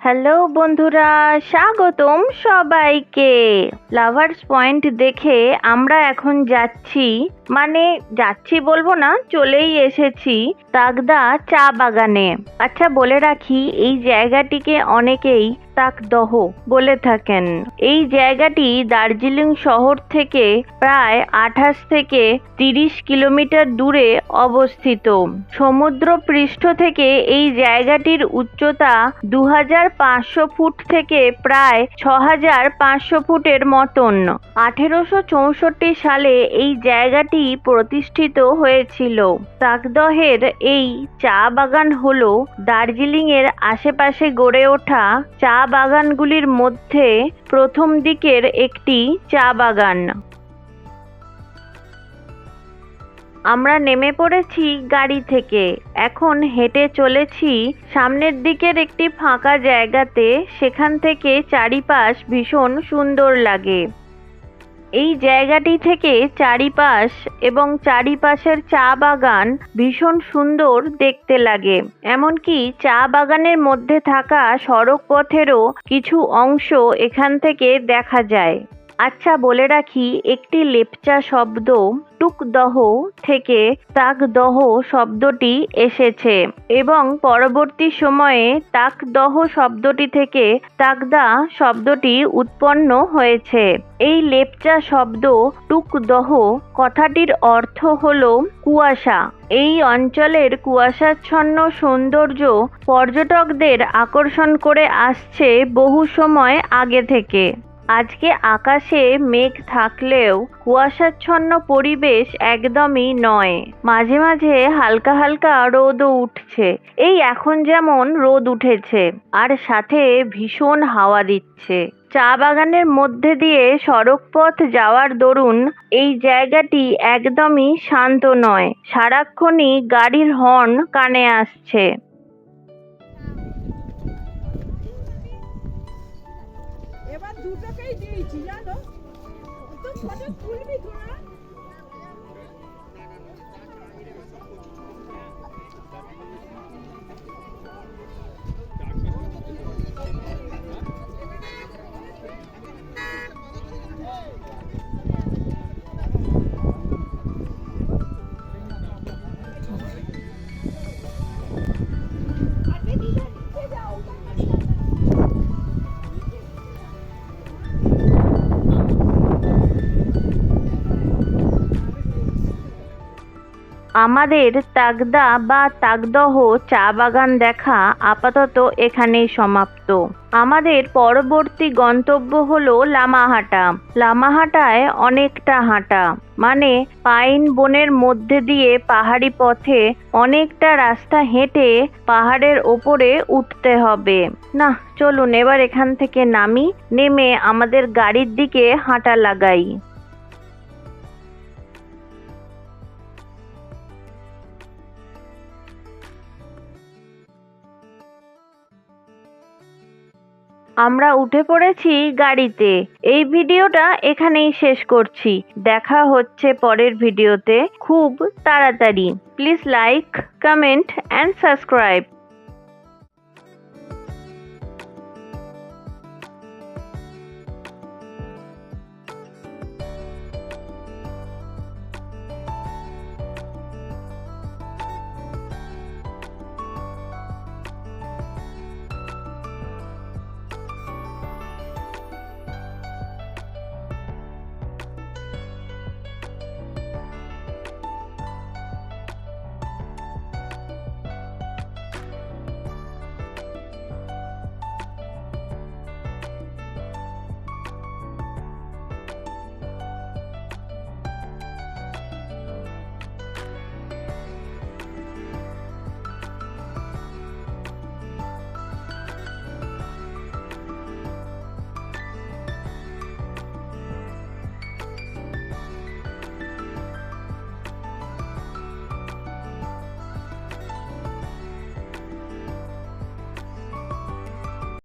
Hello বন্ধুরা, স্বাগতম সবাইকে। লাভার্স পয়েন্ট দেখে আমরা এখন যাচ্ছি বলবো না, চলেই এসেছি তাগদা চা বাগানে। আচ্ছা বলে রাখি, এই জায়গাটিকে অনেকেই তাকদহ বলে থাকেন। এই জায়গাটি দার্জিলিং শহর থেকে প্রায় 28 থেকে 30 কিলোমিটার দূরে অবস্থিত। সমুদ্র পৃষ্ঠ থেকে এই জায়গাটির উচ্চতা 2500 ফুট থেকে প্রায় 6500 ফুটের মতন। 1864 সালে এই জায়গাটি প্রতিষ্ঠিত হয়েছিল। তাকদহের এই চা বাগান হলো দার্জিলিং এর আশেপাশে গড়ে ওঠা চা বাগানগুলির মধ্যে প্রথম দিকের একটি চা বাগান। আমরা নেমে পড়েছি গাড়ি থেকে, এখন হেঁটে চলেছি সামনের দিকের একটি ফাঁকা জায়গাতে। সেখান থেকে চারিপাশ ভীষণ সুন্দর লাগে। এই জায়গাটি থেকে চারিপাশ এবং চারিপাশের চা বাগান ভীষণ সুন্দর দেখতে লাগে। এমনকি চা বাগানের মধ্যে থাকা সড়ক পথেরও কিছু অংশ এখান থেকে দেখা যায়। আচ্ছা বলে রাখি, একটি লেপচা শব্দ টুকদহ থেকে তাকদহ শব্দটি এসেছে এবং পরবর্তী সময়ে তাকদহ শব্দটি থেকে তাগদা শব্দটি উৎপন্ন হয়েছে। এই লেপচা শব্দ টুকদহ কথাটির অর্থ হলো কুয়াশা। এই অঞ্চলের কুয়াশাচ্ছন্ন সৌন্দর্য পর্যটকদের আকর্ষণ করে আসছে বহু সময় আগে থেকে। আজকে আকাশে মেঘ থাকলেও কুয়াশাচ্ছন্ন পরিবেশ একদমই নয়। মাঝে মাঝে হালকা হালকা রোদও উঠছে। এই এখন যেমন রোদ উঠেছে, আর সাথে ভীষণ হাওয়া দিচ্ছে। চা বাগানের মধ্যে দিয়ে সড়ক পথ যাওয়ার দরুন এই জায়গাটি একদমই শান্ত নয়। সারাক্ষণই গাড়ির হর্ন কানে আসছে। এবার দুটোকেই দিয়েছি জানো তো, ফটো তুলবি তোরা? আমাদের তাগদা বা তাগদহ চা বাগান দেখা আপাতত এখানেই সমাপ্ত। আমাদের পরবর্তী গন্তব্য হলো লামাহাটা। লামাহাটায় অনেকটা হাঁটা, মানে পাইন বনের মধ্যে দিয়ে পাহাড়ি পথে অনেকটা রাস্তা হেঁটে পাহাড়ের ওপরে উঠতে হবে। না, চলুন এবার এখান থেকে নামি, নেমে আমাদের গাড়ির দিকে হাঁটা লাগাই। আমরা উঠে পড়েছি গাড়িতে। এই ভিডিওটা এখানেই শেষ করছি। দেখা হচ্ছে পরের ভিডিওতে খুব তাড়াতাড়ি। Please like, comment and subscribe.